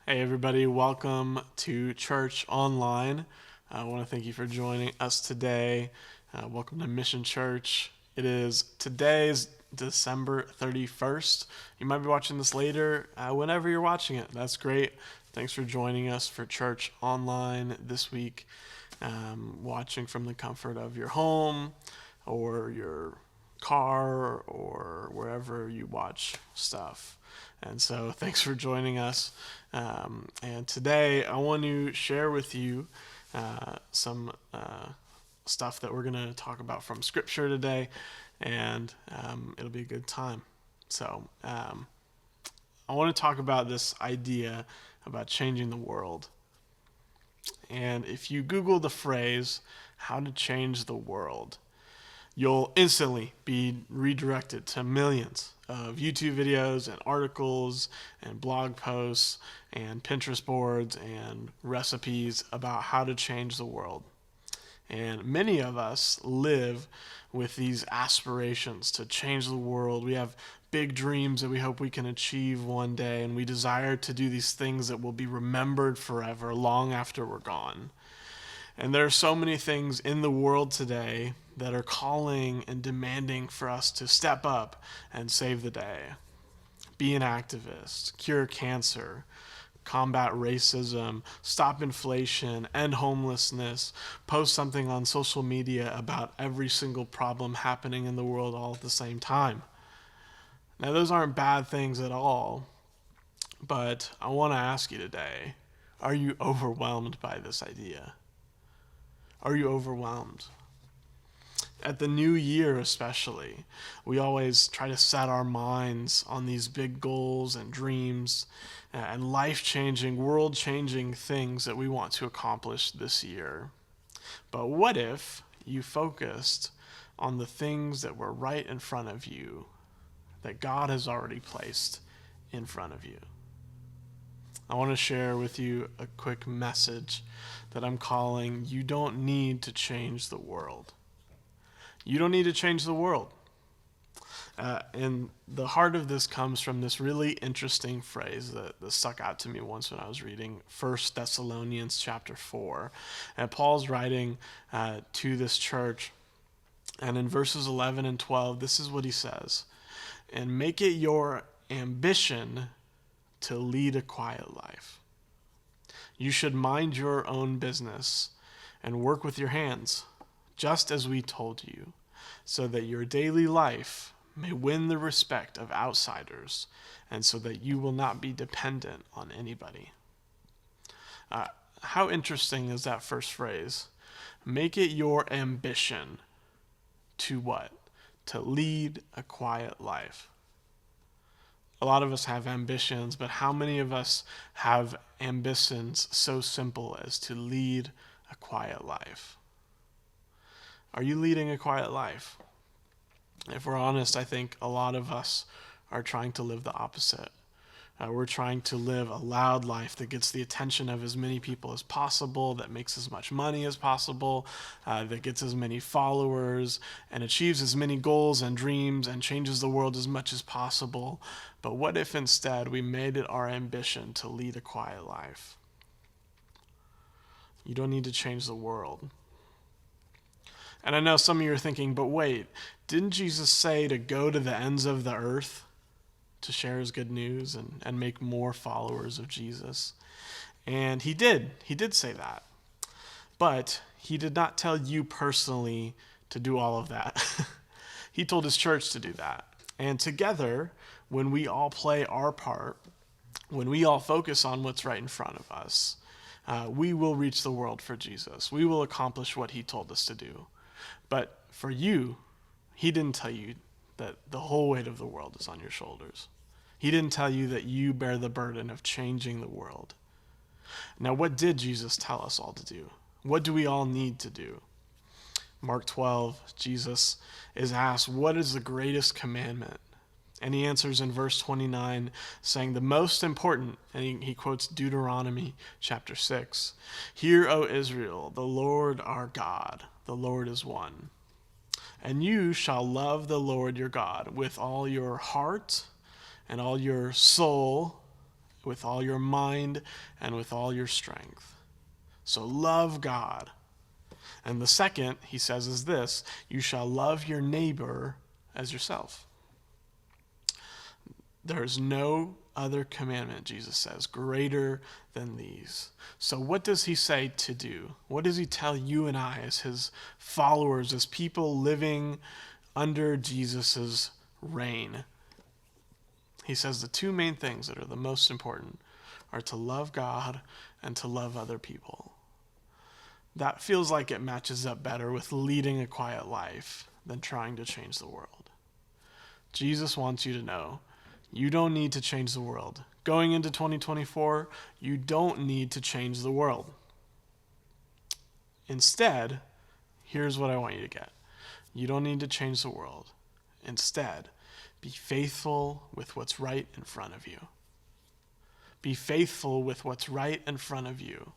Hey, everybody, welcome to Church Online. I want to thank you for joining us today. Welcome to Mission Church. Today's December 31st. You might be watching this later, whenever you're watching it. That's great. Thanks for joining us for Church Online this week, watching from the comfort of your home or your car or wherever you watch stuff. And so thanks for joining us. And today I want to share with you some stuff that we're going to talk about from Scripture today, and it'll be a good time. So I want to talk about this idea about changing the world. And if you Google the phrase, how to change the world, you'll instantly be redirected to millions of YouTube videos and articles and blog posts and Pinterest boards and recipes about how to change the world. And many of us live with these aspirations to change the world. We have big dreams that we hope we can achieve one day, and we desire to do these things that will be remembered forever, long after we're gone. And there are so many things in the world today that are calling and demanding for us to step up and save the day. Be an activist, cure cancer, combat racism, stop inflation, end homelessness, post something on social media about every single problem happening in the world all at the same time. Now, those aren't bad things at all, but I want to ask you today, are you overwhelmed by this idea? Are you overwhelmed? At the new year, especially, we always try to set our minds on these big goals and dreams and life changing, world changing things that we want to accomplish this year. But what if you focused on the things that were right in front of you, that God has already placed in front of you? I want to share with you a quick message that I'm calling "You Don't Need to Change the World." You don't need to change the world. And the heart of this comes from this really interesting phrase that stuck out to me once when I was reading 1 Thessalonians chapter 4. And Paul's writing to this church. And in verses 11 and 12, this is what he says: "And make it your ambition to lead a quiet life. You should mind your own business and work with your hands, just as we told you, so that your daily life may win the respect of outsiders, and so that you will not be dependent on anybody." How interesting is that first phrase? Make it your ambition to what? To lead a quiet life. A lot of us have ambitions, but how many of us have ambitions so simple as to lead a quiet life? Are you leading a quiet life? If we're honest, I think a lot of us are trying to live the opposite. We're trying to live a loud life that gets the attention of as many people as possible, that makes as much money as possible, that gets as many followers, and achieves as many goals and dreams and changes the world as much as possible. But what if instead we made it our ambition to lead a quiet life? You don't need to change the world. And I know some of you are thinking, but wait, didn't Jesus say to go to the ends of the earth to share his good news and make more followers of Jesus? And he did. He did say that. But he did not tell you personally to do all of that. He told his church to do that. And together, when we all play our part, when we all focus on what's right in front of us, we will reach the world for Jesus. We will accomplish what he told us to do. But for you, he didn't tell you that the whole weight of the world is on your shoulders. He didn't tell you that you bear the burden of changing the world. Now, what did Jesus tell us all to do? What do we all need to do? Mark 12, Jesus is asked, what is the greatest commandment? And he answers in verse 29, saying the most important, and he quotes Deuteronomy chapter 6. "Hear, O Israel, the Lord our God, the Lord is one. And you shall love the Lord your God with all your heart and all your soul with all your mind and with all your strength. So love God. And the second, he says, is this: you shall love your neighbor as yourself. There is no other commandment, Jesus says, greater than these. So what does he say to do? What does he tell you and I as his followers, as people living under Jesus's reign? He says the two main things that are the most important are to love God and to love other people. That feels like it matches up better with leading a quiet life than trying to change the world. Jesus wants you to know you don't need to change the world. Going into 2024, you don't need to change the world. Instead, here's what I want you to get. You don't need to change the world. Instead, be faithful with what's right in front of you. Be faithful with what's right in front of you.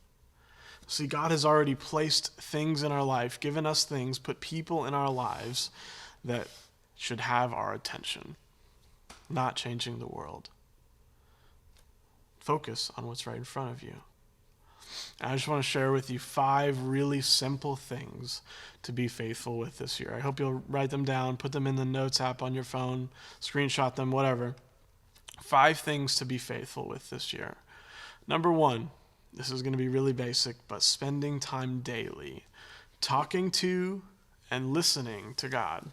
See, God has already placed things in our life, given us things, put people in our lives that should have our attention. Not changing the world. Focus on what's right in front of you. I just want to share with you 5 really simple things to be faithful with this year. I hope you'll write them down, put them in the notes app on your phone, screenshot them, whatever. 5 things to be faithful with this year. Number 1, this is going to be really basic, but spending time daily, talking to and listening to God.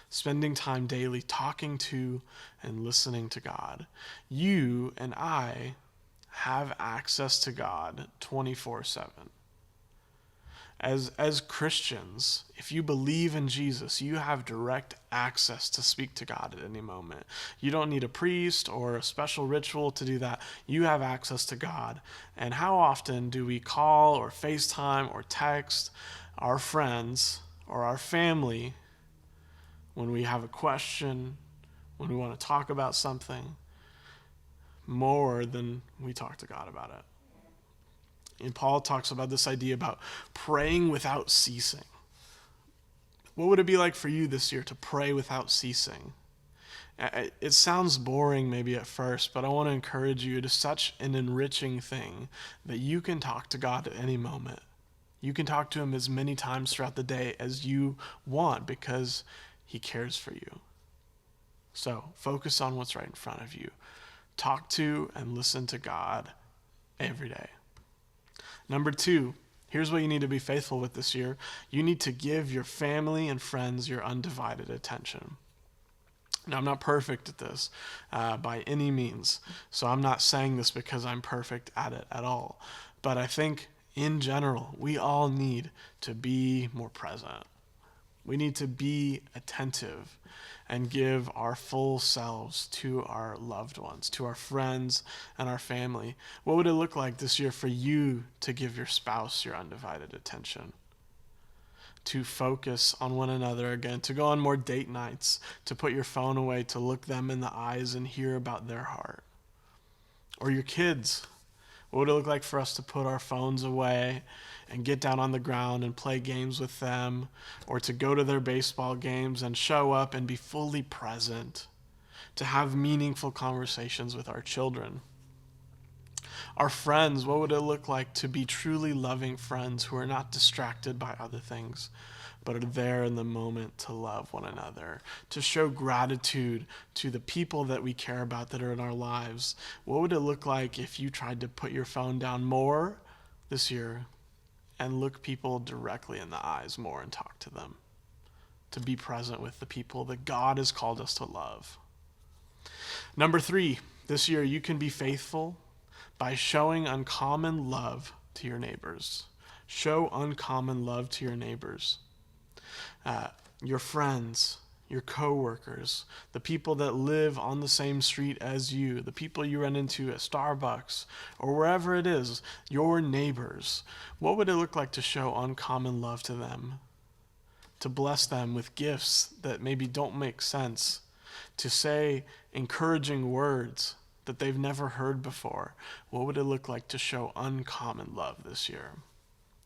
Spending time daily talking to and listening to God. You and I have access to God 24/7. As Christians, if you believe in Jesus, you have direct access to speak to God at any moment. You don't need a priest or a special ritual to do that. You have access to God. And how often do we call or FaceTime or text our friends or our family when we have a question, when we want to talk about something, more than we talk to God about it? And Paul talks about this idea about praying without ceasing. What would it be like for you this year to pray without ceasing? It sounds boring maybe at first, but I want to encourage you. It is such an enriching thing that you can talk to God at any moment. You can talk to him as many times throughout the day as you want because he cares for you. So focus on what's right in front of you. Talk to and listen to God every day. Number 2, here's what you need to be faithful with this year. You need to give your family and friends your undivided attention. Now, I'm not perfect at this by any means, so I'm not saying this because I'm perfect at it at all. But I think in general, we all need to be more present. We need to be attentive and give our full selves to our loved ones, to our friends and our family. What would it look like this year for you to give your spouse your undivided attention? To focus on one another again, to go on more date nights, to put your phone away, to look them in the eyes and hear about their heart. Or your kids. What would it look like for us to put our phones away and get down on the ground and play games with them, or to go to their baseball games and show up and be fully present, to have meaningful conversations with our children? Our friends, what would it look like to be truly loving friends who are not distracted by other things, but are there in the moment to love one another, to show gratitude to the people that we care about that are in our lives? What would it look like if you tried to put your phone down more this year and look people directly in the eyes more and talk to them, to be present with the people that God has called us to love? Number 3, this year you can be faithful by showing uncommon love to your neighbors. Show uncommon love to your neighbors. Your friends, your coworkers, the people that live on the same street as you, the people you run into at Starbucks or wherever it is, your neighbors. What would it look like to show uncommon love to them? To bless them with gifts that maybe don't make sense, to say encouraging words that they've never heard before. What would it look like to show uncommon love this year?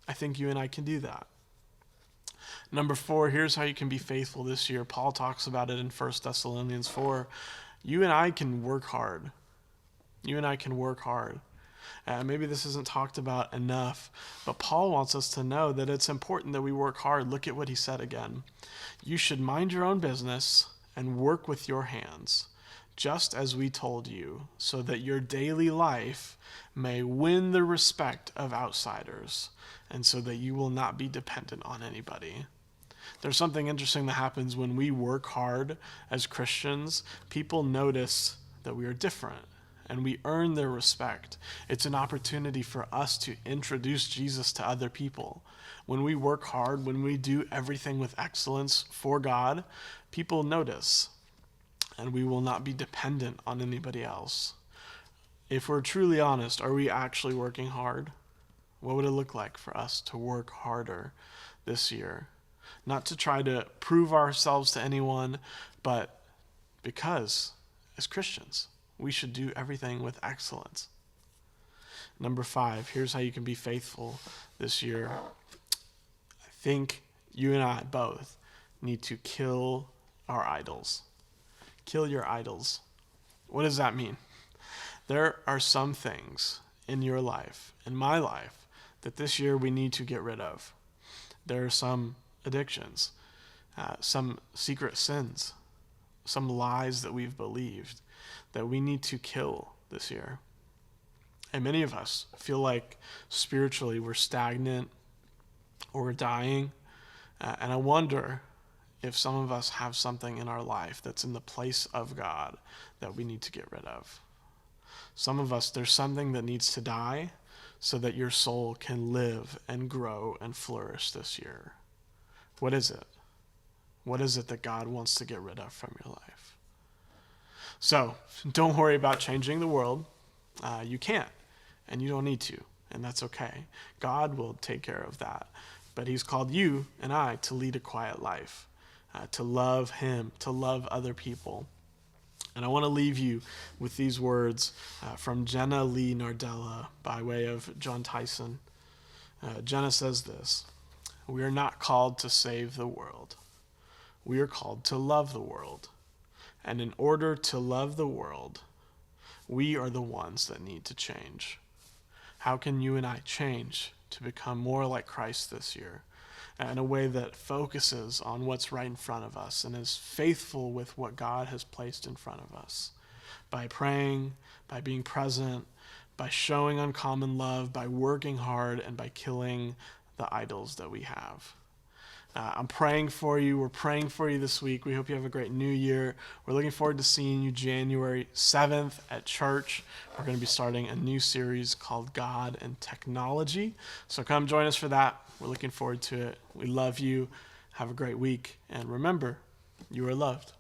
I think you and I can do that. Number 4, here's how you can be faithful this year. Paul talks about it in 1 Thessalonians 4. You and I can work hard. You and I can work hard. Maybe this isn't talked about enough, but Paul wants us to know that it's important that we work hard. Look at what he said again. You should mind your own business and work with your hands, just as we told you, so that your daily life may win the respect of outsiders, and so that you will not be dependent on anybody. There's something interesting that happens when we work hard as Christians. People notice that we are different, and we earn their respect. It's an opportunity for us to introduce Jesus to other people. When we work hard, when we do everything with excellence for God, people notice, and we will not be dependent on anybody else. If we're truly honest, are we actually working hard? What would it look like for us to work harder this year? Not to try to prove ourselves to anyone, but because as Christians, we should do everything with excellence. Number 5, here's how you can be faithful this year. I think you and I both need to kill our idols. Kill your idols. What does that mean? There are some things in your life, in my life, that this year we need to get rid of. There are some addictions, some secret sins, some lies that we've believed that we need to kill this year. And many of us feel like spiritually we're stagnant or we're dying. And I wonder if some of us have something in our life that's in the place of God that we need to get rid of. Some of us, there's something that needs to die so that your soul can live and grow and flourish this year. What is it? What is it that God wants to get rid of from your life? So don't worry about changing the world. You can't, and you don't need to, and that's okay. God will take care of that. But he's called you and I to lead a quiet life, to love him, to love other people. And I want to leave you with these words from Jenna Lee Nardella by way of John Tyson. Jenna says this: "We are not called to save the world. We are called to love the world. And in order to love the world, we are the ones that need to change." How can you and I change to become more like Christ this year in a way that focuses on what's right in front of us and is faithful with what God has placed in front of us? By praying, by being present, by showing uncommon love, by working hard, and by killing the idols that we have. I'm praying for you. We're praying for you this week. We hope you have a great new year. We're looking forward to seeing you January 7th at church. We're going to be starting a new series called God and Technology. So come join us for that. We're looking forward to it. We love you. Have a great week. And remember, you are loved.